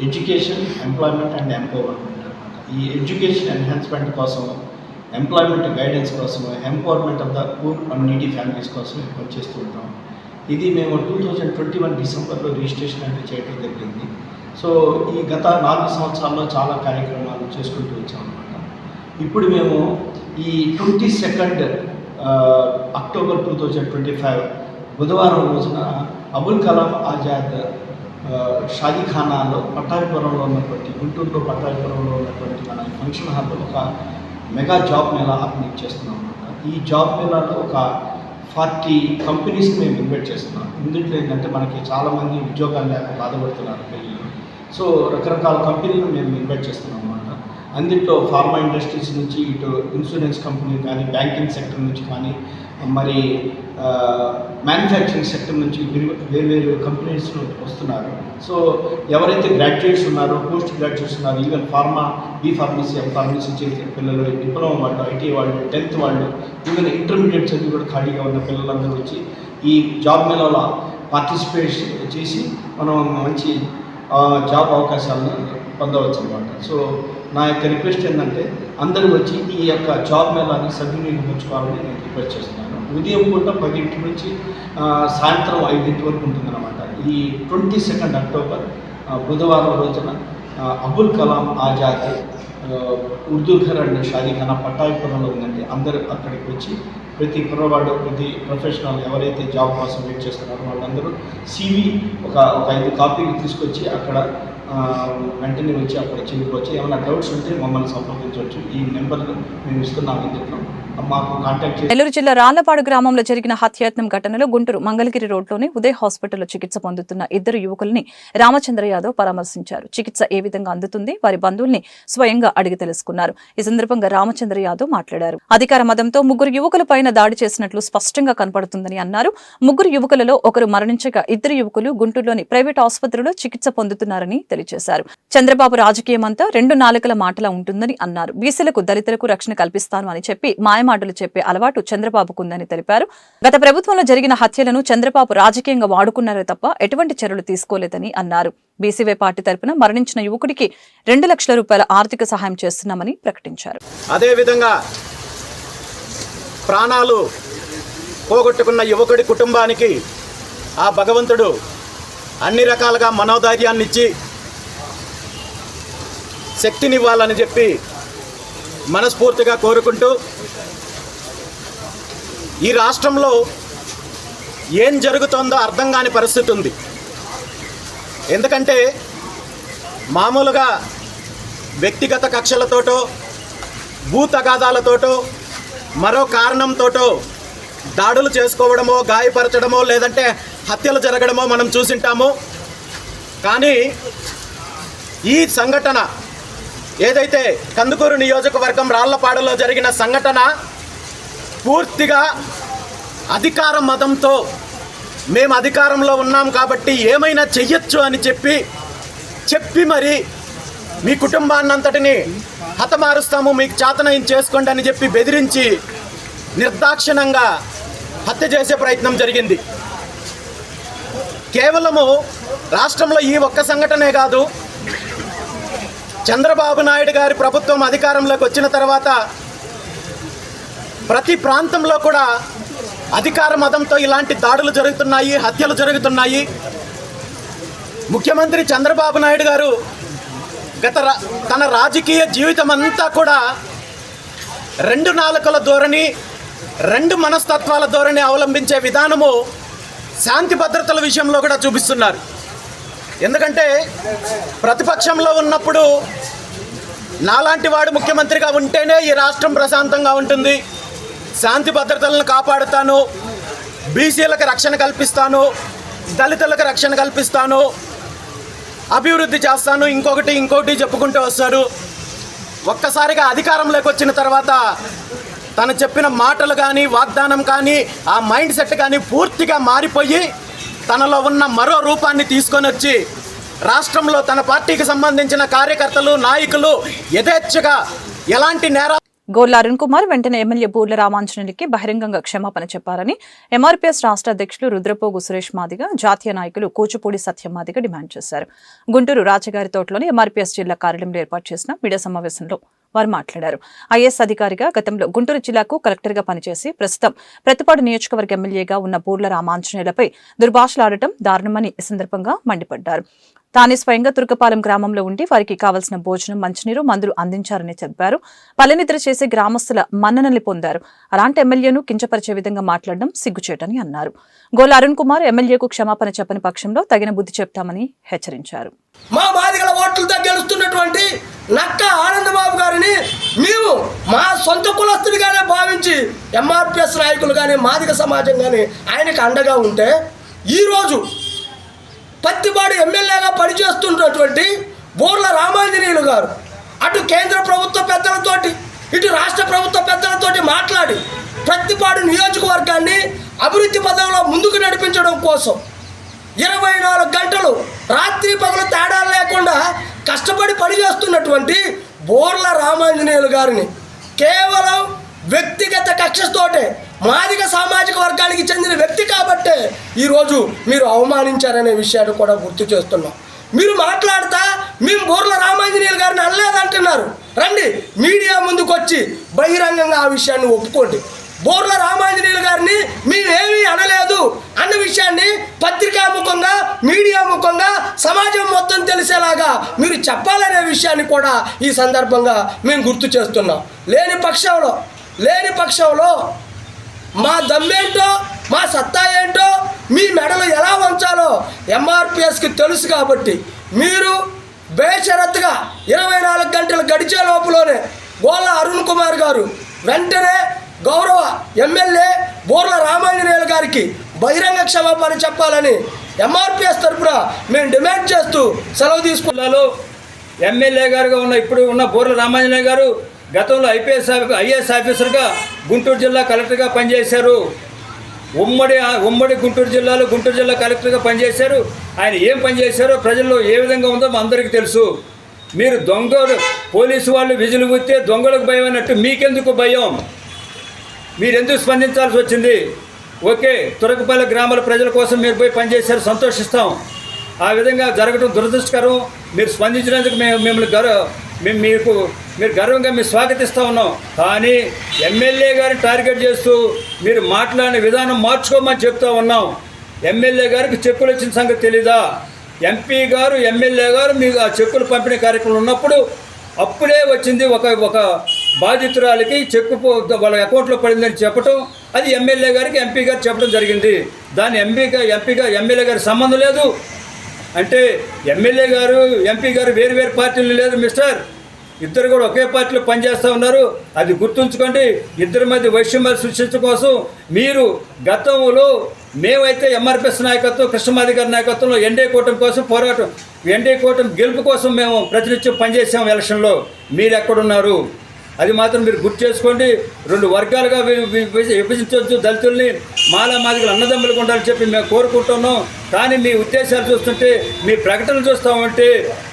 I: ఎడ్యుకేషన్, ఎంప్లాయ్మెంట్ అండ్ ఎంపవర్మెంట్ అన్నమాట. ఈ ఎడ్యుకేషన్ ఎన్హాన్స్మెంట్ కోసం, ఎంప్లాయ్మెంట్ గైడెన్స్ కోసం, empowerment of the poor and needy families కోసం పనిచేస్తూ ఉంటాం. ఇది మేము 2021 డిసెంబర్లో రిజిస్ట్రేషన్ అంటే చేయడం జరిగింది. సో ఈ గత 4 సంవత్సరాల్లో చాలా కార్యక్రమాలు చేసుకుంటూ వచ్చాం అన్నమాట. ఇప్పుడు మేము ఈ 22 అక్టోబర్ 2025 బుధవారం రోజున అబుల్ కలాం ఆజాద్ షాదీఖానాలో పట్టాభిపురంలో ఉన్నటువంటి, గుంటూరులో పట్టాభిపురంలో ఉన్నటువంటి మన ఫంక్షన్ హాల్లో ఒక మెగా జాబ్ మేళా ఆర్గనైజ్ చేస్తున్నాం అన్నమాట. ఈ జాబ్ మేళాలో ఒక 40 కంపెనీస్ని మేము ఇన్వైట్ చేస్తున్నాం. ఇందులో ఏంటంటే మనకి చాలామంది ఉద్యోగాలు లేక బాధపడుతున్నారు పిల్లలు. సో రకరకాల కంపెనీలను మేము ఇన్వైట్ చేస్తున్నాం అన్నమాట. అందులో ఫార్మా ఇండస్ట్రీస్ నుంచి, ఇటు ఇన్సూరెన్స్ కంపెనీ కానీ, బ్యాంకింగ్ సెక్టర్ నుంచి కానీ, మరి మ్యానుఫ్యాక్చరింగ్ సెక్టర్ నుంచి వేరు కంపెనీస్ వస్తున్నారు. సో ఎవరైతే గ్రాడ్యుయేట్స్ ఉన్నారో, పోస్ట్ గ్రాడ్యుయేట్స్ ఉన్నారో, ఈవెన్ బీ ఫార్మసీ, ఫార్మసీ చేసే పిల్లలు, డిప్లొమా వాళ్ళు, ఐటీ వాళ్ళు, 10th వాళ్ళు, ఈవెన్ ఇంటర్మీడియట్ చదివి కూడా ఖాళీగా ఉన్న పిల్లలందరూ వచ్చి ఈ జాబ్ మేళాలో పార్టిసిపేట్ చేసి మనం మంచి జాబ్ అవకాశాలను పొందవచ్చు అన్నమాట. సో నా యొక్క రిక్వెస్ట్ ఏంటంటే అందరూ వచ్చి ఈ యొక్క జాబ్ మేళాన్ని సద్వినియోగపరచుకోవాలని నేను రిక్వెస్ట్ చేస్తున్నాను. ఉదయం పూట 10 నుంచి సాయంత్రం 5 వరకు ఉంటుందన్నమాట. ఈ 22 అక్టోబర్ బుధవారం రోజున అబుల్ కలాం ఆజాద్ ఉర్దూ ఘర్ అండ్ షాదీఖానా పట్టాభిపురంలో ఉందండి. అందరూ అక్కడికి వచ్చి ప్రతి కుర్రవాడు, ప్రతి ప్రొఫెషనల్ ఎవరైతే జాబ్ కోసం వెయిట్ చేస్తున్నారో వాళ్ళందరూ CV ఒక 5 కాపీలు తీసుకొచ్చి అక్కడ వెంటనే వచ్చి అక్కడ చేరుకోవచ్చు. ఏమైనా డౌట్స్ ఉంటే మమ్మల్ని సంప్రదించవచ్చు. ఈ నెంబర్లు మేము ఇస్తున్నాము. ఇందులో మాకు కాంటాక్ట్ చేసి.
A: నెల్లూరు జిల్లా రాళ్లపాడు గ్రామంలో జరిగిన హత్యాయత్నం ఘటనలో గుంటూరు మంగళగిరి రోడ్లోని ఉదయ్ హాస్పిటల్లో చికిత్స పొందుతున్న 2 యువకుల్ని రామచంద్ర యాదవ్ పరామర్శించారు. చికిత్స ఏ విధంగా అందుతుంది, వారి బంధువుల్ని స్వయంగా అడిగి తెలుసుకున్నారు. ఈ సందర్భంగా రామచంద్ర యాదవ్ మాట్లాడారు. అధికార మదంతో 3 యువకులపైన దాడి చేసినట్లు స్పష్టంగా కనపడుతుందని అన్నారు. 3 యువకులలో ఒకరు మరణించగా 2 యువకులు గుంటూరులోని ప్రైవేట్ ఆసుపత్రిలో చికిత్స పొందుతున్నారని తెలియజేశారు. చంద్రబాబు రాజకీయమంతా 2 నాలుకల మాటలా ఉంటుందని అన్నారు. బీసీలకు, దళితులకు రక్షణ కల్పిస్తాను అని చెప్పి మాయమాటలు చెప్పే అలవాటు చంద్రబాబుకుందని తెలిపారు. గత ప్రభుత్వంలో జరిగిన హత్యలను చంద్రబాబు రాజకీయంగా వాడుకున్నారే తప్ప ఎటువంటి చర్యలు తీసుకోలేదని అన్నారు. బీసీవై పార్టీ తరపున మరణించిన యువకుడికి 2 లక్షల రూపాయల ఆర్థిక సహాయం చేస్తున్నామని ప్రకటించారు.
J: అదేవిధంగా ప్రాణాలు పోగొట్టుకున్న యువకుడి కుటుంబానికి ఆ భగవంతుడు
I: అన్ని రకాలుగా మనోధైర్యాన్ని ఇచ్చి శక్తినివ్వాలని చెప్పి మనస్ఫూర్తిగా కోరుకుంటూ, ఈ రాష్ట్రంలో ఏం జరుగుతుందో అర్థం కాని పరిస్థితి ఉంది. ఎందుకంటే మామూలుగా వ్యక్తిగత కక్షలతోటో, భూ తగాదాలతోటో, మరో కారణంతోటో దాడులు చేసుకోవడమో, గాయపరచడమో, లేదంటే హత్యలు జరగడమో మనం చూసింటాము. కానీ ఈ సంఘటన ఏదైతే కందుకూరు నియోజకవర్గం రాళ్లపాడులో జరిగిన సంఘటన పూర్తిగా అధికార మదంతో, మేము అధికారంలో ఉన్నాం కాబట్టి ఏమైనా చెయ్యొచ్చు అని చెప్పి మరి మీ కుటుంబాన్నంతటిని హతమారుస్తాము, మీకు చేతనయం చేసుకోండి అని చెప్పి బెదిరించి నిర్దాక్షిణంగా హత్య చేసే ప్రయత్నం జరిగింది. కేవలము రాష్ట్రంలో ఈ ఒక్క సంఘటనే కాదు, చంద్రబాబు నాయుడు గారి ప్రభుత్వం అధికారంలోకి వచ్చిన తర్వాత ప్రతి ప్రాంతంలో కూడా అధికార మదంతో ఇలాంటి దాడులు జరుగుతున్నాయి, హత్యలు జరుగుతున్నాయి. ముఖ్యమంత్రి చంద్రబాబు నాయుడు గారు తన రాజకీయ జీవితం అంతా కూడా రెండు నాలుకల ధోరణి, రెండు మనస్తత్వాల ధోరణి అవలంబించే విధానము శాంతి భద్రతల విషయంలో కూడా చూపిస్తున్నారు. ఎందుకంటే ప్రతిపక్షంలో ఉన్నప్పుడు నాలాంటి వాడు ముఖ్యమంత్రిగా ఉంటేనే ఈ రాష్ట్రం ప్రశాంతంగా ఉంటుంది, శాంతి భద్రతలను కాపాడుతాను, బీసీలకు రక్షణ కల్పిస్తాను, దళితులకు రక్షణ కల్పిస్తాను, అభివృద్ధి చేస్తాను, ఇంకొకటి చెప్పుకుంటూ వస్తారు. ఒక్కసారిగా అధికారంలోకి వచ్చిన తర్వాత తను చెప్పిన మాటలు కానీ, వాగ్దానం కానీ, ఆ మైండ్ సెట్ కానీ పూర్తిగా మారిపోయి తనలో ఉన్న మరో రూపాన్ని తీసుకొని వచ్చి రాష్ట్రంలో తన పార్టీకి సంబంధించిన కార్యకర్తలు, నాయకులు యథేచ్ఛగా ఎలాంటి నేరాలు.
A: గోర్ల అరుణ్ కుమార్ వెంటనే ఎమ్మెల్యే బూర్ల రామాంజనేయులకి బహిరంగంగా క్షమాపణ చెప్పారని ఎంఆర్పీఎస్ రాష్ట్ర అధ్యక్షులు రుద్రపోగు సురేష్ మాదిగ, జాతీయ నాయకులు కూచిపూడి సత్యం మాదిగ డిమాండ్ చేశారు. గుంటూరు రాజగారి తోటలోని ఎంఆర్పీఎస్ జిల్లా కార్యాలయంలో ఏర్పాటు చేసిన మీడియా సమావేశంలో వారు మాట్లాడారు. ఐఏఎస్ అధికారిగా గతంలో గుంటూరు జిల్లాకు కలెక్టర్గా పనిచేసి ప్రస్తుతం ప్రతిపాడు నియోజకవర్గ ఎమ్మెల్యేగా ఉన్న బూర్ల రామాంజనేయులపై దుర్భాషలాడటం దారుణమని ఈ సందర్భంగా మండిపడ్డారు. తానే స్వయంగా తుర్కపాలెం గ్రామంలో ఉండి వారికి కావలసిన భోజనం, మంచినీరు, మందులు అందించారని చెప్పారు. పల్లెనిద్ర చేసే గ్రామస్తుల మన్ననల్ని పొందారు. అలాంటి ఎమ్మెల్యేను కించపరిచే విధంగా మాట్లాడడం సిగ్గుచేటని అన్నారు. గోల అరుణ్ కుమార్ ఎమ్మెల్యేకు క్షమాపణ చెప్పని పక్షంలో తగిన బుద్ధి చెప్తామని హెచ్చరించారు.
J: మా మాదిగల ఓట్లతో గెలుస్తున్నటువంటి నక్క ఆనందబాబు గారిని మేము మా సొంత కులస్తుడిగానే భావించి ఎంఆర్పీఎస్ నాయకులు కానీ, మాదిగ సమాజం కానీ ఆయనకు అండగా ఉంటే, ఈరోజు పత్తిపాడు ఎమ్మెల్యేగా పనిచేస్తున్నటువంటి బూర్ల రామాంజనేయులు గారు అటు కేంద్ర ప్రభుత్వ పెద్దలతోటి, ఇటు రాష్ట్ర ప్రభుత్వ పెద్దలతోటి మాట్లాడి పత్తిపాడు నియోజకవర్గాన్ని అభివృద్ధి పదంలో ముందుకు నడిపించడం కోసం 24 గంటలు రాత్రి పగలు తేడా లేకుండా కష్టపడి పనిచేస్తున్నటువంటి బూర్ల రామాంజనేయులు గారిని కేవలం వ్యక్తిగత కక్షతోటే, మాదిగ సామాజిక వర్గానికి చెందిన వ్యక్తి కాబట్టే ఈరోజు మీరు అవమానించారనే విషయాన్ని కూడా గుర్తు చేస్తున్నాం. మీరు మాట్లాడుతా మేము బూర్ల రామాంజనేయులు గారిని అనలేదంటున్నారు. రండి, మీడియా ముందుకు వచ్చి బహిరంగంగా ఆ విషయాన్ని ఒప్పుకోండి. బూర్ల రామాంజనేయులు గారిని మేమేమీ అనలేదు అన్న విషయాన్ని పత్రికాముఖంగా, మీడియా ముఖంగా సమాజం మొత్తం తెలిసేలాగా మీరు చెప్పాలనే విషయాన్ని కూడా ఈ సందర్భంగా మేము గుర్తు చేస్తున్నాం. లేని పక్షంలో మా దమ్మేంటో, మా సత్తా ఏంటో, మీ మెడలు ఎలా వంచాలో ఎంఆర్పీఎస్కి తెలుసు. కాబట్టి మీరు బేషరత్తుగా 24 గంటలు గడిచే లోపలనే గోల అరుణ్ కుమార్ గారు వెంటనే గౌరవ ఎమ్మెల్యే బూర్ల రామాంజనేయులు గారికి బహిరంగ క్షమాపణ చెప్పాలని ఎంఆర్పీఎస్ తరఫున మేము డిమాండ్ చేస్తూ సెలవు తీసుకున్నాను.
K: ఎమ్మెల్యే గారుగా ఇప్పుడు ఉన్న బూర్ల రామాంజనేయ గారు గతంలో ఐఏఎస్ ఆఫీసర్గా గుంటూరు జిల్లా కలెక్టర్గా పనిచేశారు. ఉమ్మడి గుంటూరు జిల్లా కలెక్టర్గా పనిచేశారు. ఆయన ఏం పనిచేశారో ప్రజల్లో ఏ విధంగా ఉందో మా అందరికీ తెలుసు. మీరు పోలీసు వాళ్ళు విజులు గుర్తే దొంగలకు భయం అన్నట్టు మీకెందుకు భయం? మీరెందుకు స్పందించాల్సి వచ్చింది? ఓకే, తురకపల్లి గ్రామాల ప్రజల కోసం మీరు పోయి పనిచేశారు, సంతోషిస్తాం. ఆ విధంగా జరగడం దురదృష్టకరం. మీరు స్పందించినందుకు మీరు గర్వంగా మేము స్వాగతిస్తూ ఉన్నాం. కానీ ఎమ్మెల్యే గారిని టార్గెట్ చేస్తూ మీరు మాట్లాడిన విధానం మార్చుకోమని చెప్తూ ఉన్నాం. ఎమ్మెల్యే గారికి చెక్కులు వచ్చిన సంగతి తెలీదా? ఎంపీ గారు ఎమ్మెల్యే గారు మీకు ఆ చెక్కులు పంపిణీ కార్యక్రమం ఉన్నప్పుడు అప్పుడే వచ్చింది ఒక బాధితురాలికి చెక్కు వాళ్ళ అకౌంట్లో పడిందని చెప్పటం, అది ఎమ్మెల్యే గారికి ఎంపీ గారు చెప్పడం జరిగింది. దాని ఎమ్మెల్యే గారి సంబంధం లేదు. అంటే ఎమ్మెల్యే గారు ఎంపీ గారు వేరు పార్టీలు లేదు మిస్టర్, ఇద్దరు కూడా ఒకే పార్టీలో పనిచేస్తూ ఉన్నారు. అది గుర్తుంచుకోండి. ఇద్దరి మధ్య వైషమ్యాలు సృష్టించడం కోసం మీరు గతంలో మేమైతే ఎంఆర్పిఎస్ నాయకత్వం, కృష్ణమాది గారి నాయకత్వంలో ఎన్డీఏ కూటమి కోసం పోరాటం, ఎన్డీఏ కూటమి గెలుపు కోసం మేము ప్రతినిత్యం పనిచేసాం ఎలక్షన్లో. మీరు ఎక్కడున్నారు? అది మాత్రం మీరు గుర్తు చేసుకోండి. 2 వర్గాలుగా విభజించవచ్చు దళితుల్ని, మాదిగలు అన్నదమ్ములకు ఉండాలని చెప్పి మేము కోరుకుంటున్నాం. కానీ మీ ఉద్దేశాలు చూస్తుంటే, మీ ప్రకటనలు చూస్తామంటే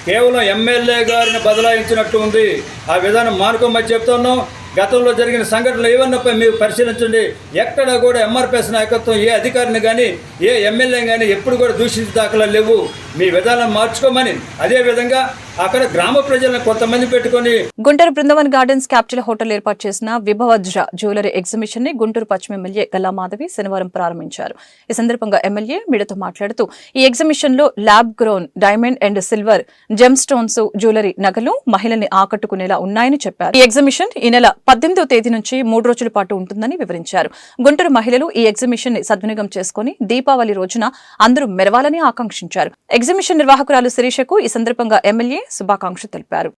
K: కేవలం ఎమ్మెల్యే గారిని బదలాయించినట్టు ఉంది. ఆ విధానం మానుకోమని చెప్తున్నాం. గతంలో జరిగిన సంఘటనలు ఏమన్నపై మీరు పరిశీలించండి. ఎక్కడ కూడా ఎంఆర్పిఎస్ నాయకత్వం ఏ అధికారిని కానీ ఏ ఎమ్మెల్యే కానీ ఎప్పుడు కూడా దూషించే దాఖలా లేవు. మీ విధానం మార్చుకోమని, అదేవిధంగా అక్కడ గ్రామ ప్రజలను కొంతమంది పెట్టుకొని
A: Guntur Brindavan gardens capital hotel ఏర్పాటు చేసిన విభవజ్ర జ్యువెలరీ ఎగ్జిబిషన్ ని గుంటూరు పశ్చిమ ఎమ్మెల్యే గల్లా మాధవి శనివారం ప్రారంభించారు. ఈ సందర్భంగా ఎమ్మెల్యే మీడియాతో మాట్లాడుతూ ఈ ఎగ్జిబిషన్ లో lab grown diamond and silver gem stones jewellery నగలు మహిళల్ని ఆకట్టుకునేలా ఉన్నాయని చెప్పారు. ఈ ఎగ్జిబిషన్ ఈ నెల 18వ తేదీ నుంచి 3 రోజుల పాటు ఉంటుందని వివరించారు. గుంటూరు మహిళలు ఈ ఎగ్జిబిషన్ ని సద్వినియోగం చేసుకుని దీపావళి రోజున అందరూ మెరవాలని ఆకాంక్షించారు. ఎగ్జిబిషన్ నిర్వాహకురాలు శిరీషకు ఈ సందర్భంగా ఎమ్మెల్యే శుభాకాంక్షలు తెలిపారు.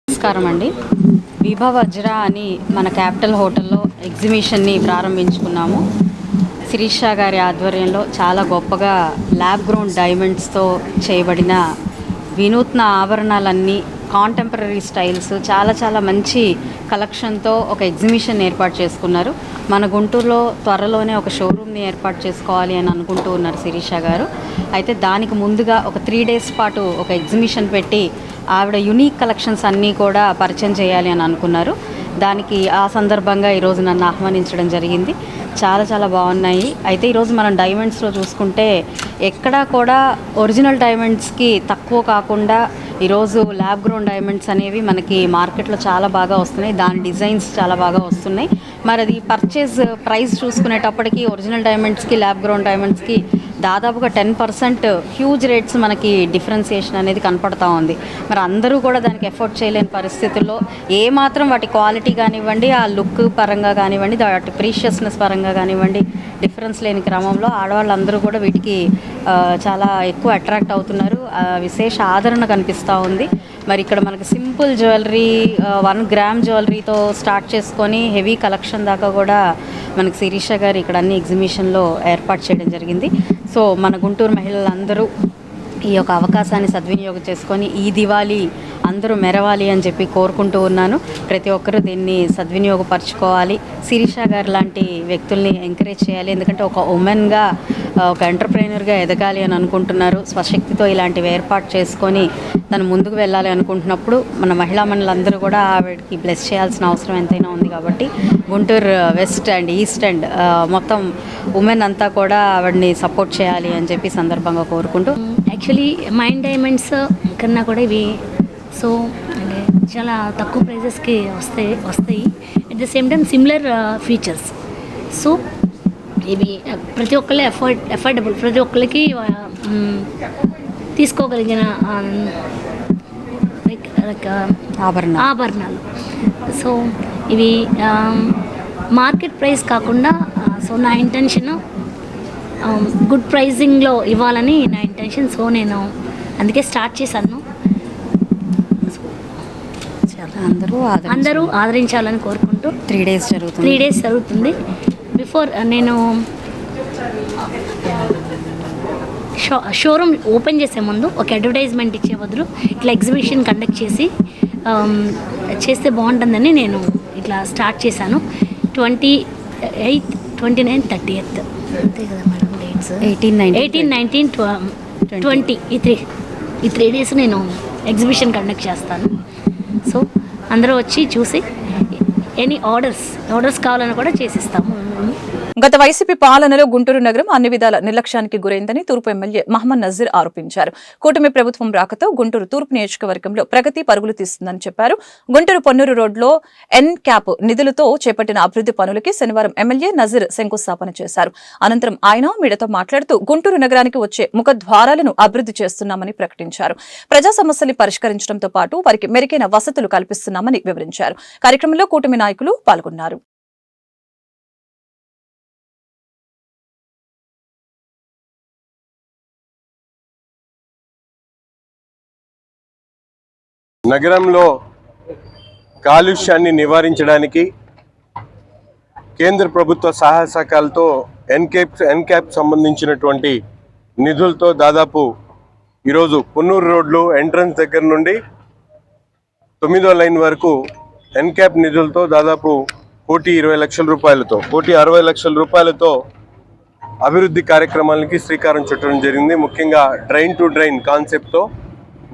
F: నమస్కారం అండి. విభవజ్ర అని మన క్యాపిటల్ హోటల్లో ఎగ్జిబిషన్ని ప్రారంభించుకున్నాము. శిరీష గారి ఆధ్వర్యంలో చాలా గొప్పగా ల్యాబ్ గ్రౌండ్ డైమండ్స్తో చేయబడిన వినూత్న ఆభరణాలన్నీ, కాంటెంపరీ స్టైల్స్, చాలా మంచి కలెక్షన్తో ఒక ఎగ్జిబిషన్ ఏర్పాటు చేసుకున్నారు. మన గుంటూరులో త్వరలోనే ఒక షోరూమ్ని ఏర్పాటు చేసుకోవాలి అని అనుకుంటూ ఉన్నారు శిరీష గారు. అయితే దానికి ముందుగా ఒక 3 days పాటు ఒక ఎగ్జిబిషన్ పెట్టి ఆవిడ యునీక్ కలెక్షన్స్ అన్నీ కూడా పరిచయం చేయాలి అని అనుకున్నారు. దానికి ఆ సందర్భంగా ఈరోజు నన్ను ఆహ్వానించడం జరిగింది. చాలా బాగున్నాయి. అయితే ఈరోజు మనం డైమండ్స్లో చూసుకుంటే ఎక్కడా కూడా ఒరిజినల్ డైమండ్స్కి తక్కువ కాకుండా ఈరోజు ల్యాబ్ గ్రోన్ డైమండ్స్ అనేవి మనకి మార్కెట్లో చాలా బాగా వస్తున్నాయి. దాని డిజైన్స్ చాలా బాగా వస్తున్నాయి. మరి అది పర్చేజ్ ప్రైస్ చూసుకునేటప్పటికి ఒరిజినల్ డైమండ్స్కి ల్యాబ్ గ్రోన్ డైమండ్స్కి దాదాపుగా 10% హ్యూజ్ రేట్స్ మనకి డిఫరెన్సియేషన్ అనేది కనపడతా ఉంది. మరి అందరూ కూడా దానికి ఎఫోర్డ్ చేయలేని పరిస్థితుల్లో ఏమాత్రం వాటి క్వాలిటీ కానివ్వండి, ఆ లుక్ పరంగా కానివ్వండి, వాటి ప్రీషియస్నెస్ పరంగా కానివ్వండి డిఫరెన్స్ లేని క్రమంలో ఆడవాళ్ళందరూ కూడా వీటికి చాలా ఎక్కువ అట్రాక్ట్ అవుతున్నారు. విశేష ఆదరణ కనిపిస్తూ ఉంది. మరి ఇక్కడ మనకి సింపుల్ జ్యువెలరీ 1 గ్రామ్ జ్యువెలరీతో స్టార్ట్ చేసుకొని హెవీ కలెక్షన్ దాకా కూడా మనకి శిరీష గారు ఇక్కడ అన్ని ఎగ్జిబిషన్లో ఏర్పాటు చేయడం జరిగింది. సో మన గుంటూరు మహిళలందరూ ఈ యొక్క అవకాశాన్ని సద్వినియోగం చేసుకొని ఈ దివాళీ అందరూ మెరవాలి అని చెప్పి కోరుకుంటూ ఉన్నాను. ప్రతి ఒక్కరూ దీన్ని సద్వినియోగపరచుకోవాలి. శిరీష గారు లాంటి వ్యక్తుల్ని ఎంకరేజ్ చేయాలి. ఎందుకంటే ఒక ఉమెన్గా, ఒక ఎంటర్ప్రైనర్గా ఎదగాలి అని అనుకుంటున్నారు. స్వశక్తితో ఇలాంటివి ఏర్పాటు చేసుకొని తను ముందుకు వెళ్ళాలి అనుకుంటున్నప్పుడు మన మహిళామణులందరూ కూడా ఆవిడకి బ్లెస్ చేయాల్సిన అవసరం ఎంతైనా ఉంది. కాబట్టి Guntur west and east and మొత్తం ఉమెన్ అంతా కూడా ఆవిడని సపోర్ట్ చేయాలి అని చెప్పి సందర్భంగా కోరుకుంటూ,
L: యాక్చువల్లీ మైండ్ డైమండ్స్ కన్నా కూడా ఇవి సో అంటే చాలా తక్కువ ప్రైజెస్కి వస్తాయి. At the same time similar features. So ఇవి ప్రతి ఒక్కళ్ళే ఎఫోర్డబుల్, ప్రతి ఒక్కరికి తీసుకోగలిగిన ఆభరణాలు. సో ఇవి మార్కెట్ ప్రైస్ కాకుండా, సో నా ఇంటెన్షన్ గుడ్ ప్రైజింగ్లో ఇవ్వాలని నా ఇంటెన్షన్. సో నేను అందుకే స్టార్ట్ చేశాను. అందరూ ఆదరించాలని కోరుకుంటూ
F: 3 days జరుగుతుంది.
L: 3 days జరుగుతుంది. బిఫోర్ నేను షోరూమ్ ఓపెన్ చేసే ముందు ఒక అడ్వర్టైజ్మెంట్ ఇచ్చే బదులు ఇట్లా ఎగ్జిబిషన్ కండక్ట్ చేస్తే బాగుంటుందని నేను ఇట్లా స్టార్ట్ చేశాను. 28, 29, 30th అంతే కదా మేడం డేట్స్. 18, 19, 20 ఈ 3 days నేను ఎగ్జిబిషన్ కండక్ట్ చేస్తాను. సో అందరూ వచ్చి చూసి ఎనీ ఆర్డర్స్ కావాలని కూడా చేసిస్తాము.
A: గత వైసీపీ పాలనలో గుంటూరు నగరం అన్ని విధాల నిర్లక్ష్యానికి గురైందని తూర్పు ఎమ్మెల్యే మహమ్మద్ నజీర్ ఆరోపించారు. కూటమి ప్రభుత్వం రాకతో గుంటూరు తూర్పు నియోజకవర్గంలో ప్రగతి పరుగులు తీస్తుందని చెప్పారు. గుంటూరు పొన్నూరు రోడ్లో ఎన్క్యాప్ నిధులతో చేపట్టిన అభివృద్ధి పనులకి శనివారం ఎమ్మెల్యే నజీర్ శంకుస్థాపన చేశారు. అనంతరం ఆయన మీడియాతో మాట్లాడుతూ గుంటూరు నగరానికి వచ్చే ముఖద్వారాలను అభివృద్ధి చేస్తున్నామని ప్రకటించారు. ప్రజా సమస్యల్ని పరిష్కరించడంతో పాటు వారికి మెరుగైన వసతులు కల్పిస్తున్నామని వివరించారు. కార్యక్రమంలో కూటమి నాయకులు పాల్గొన్నారు.
M: నగరంలో కాలుష్యాన్ని నివారించడానికి కేంద్ర ప్రభుత్వ సహాయ సహకారాలతో ఎన్క్యాప్ సంబంధించినటువంటి నిధులతో దాదాపు ఈరోజు పొన్నూరు రోడ్లు ఎంట్రన్స్ దగ్గర నుండి 9వ లైన్ వరకు ఎన్క్యాప్ నిధులతో దాదాపు 1,20,00,000 రూపాయలతో అభివృద్ధి కార్యక్రమాలకి శ్రీకారం చుట్టడం జరిగింది. ముఖ్యంగా డ్రైన్ టు డ్రైన్ కాన్సెప్ట్తో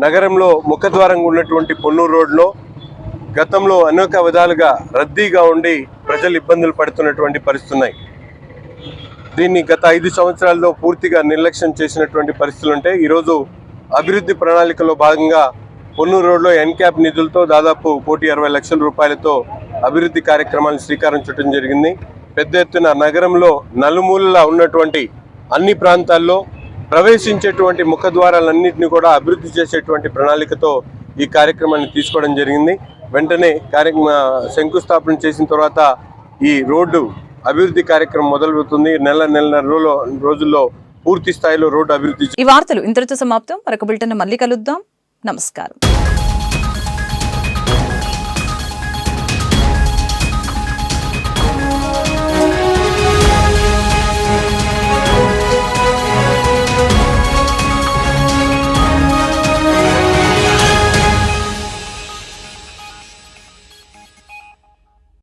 M: నగరంలో ముఖద్వారంగా ఉన్నటువంటి పొన్నూరు రోడ్లో గతంలో అనేక విధాలుగా రద్దీగా ఉండి ప్రజలు ఇబ్బందులు పడుతున్నటువంటి పరిస్థితులు ఉన్నాయి. దీన్ని గత 5 సంవత్సరాల్లో పూర్తిగా నిర్లక్ష్యం చేసినటువంటి పరిస్థితులు ఉంటాయి. ఈరోజు అభివృద్ధి ప్రణాళికలో భాగంగా పొన్నూరు రోడ్లో ఎన్క్యాప్ నిధులతో దాదాపు 1,60,00,000 రూపాయలతో అభివృద్ధి కార్యక్రమాలను శ్రీకారం చుట్టడం జరిగింది. పెద్ద ఎత్తున నగరంలో నలుమూలలా ఉన్నటువంటి అన్ని ప్రాంతాల్లో ప్రవేశించేటువంటి ముఖద్వారాలన్నింటినీ కూడా అభివృద్ధి చేసేటువంటి ప్రణాళికతో ఈ కార్యక్రమాన్ని తీసుకోవడం జరిగింది. వెంటనే శంకుస్థాపన చేసిన తర్వాత ఈ రోడ్డు అభివృద్ధి కార్యక్రమం మొదలవుతుంది. నెల రోజుల్లో పూర్తి స్థాయిలో రోడ్డు అభివృద్ధి.
A: ఈ వార్తలు ఇంతటితో సమాప్తం. మరొక బులెటిన్ మళ్ళీ కలుద్దాం. నమస్కారం.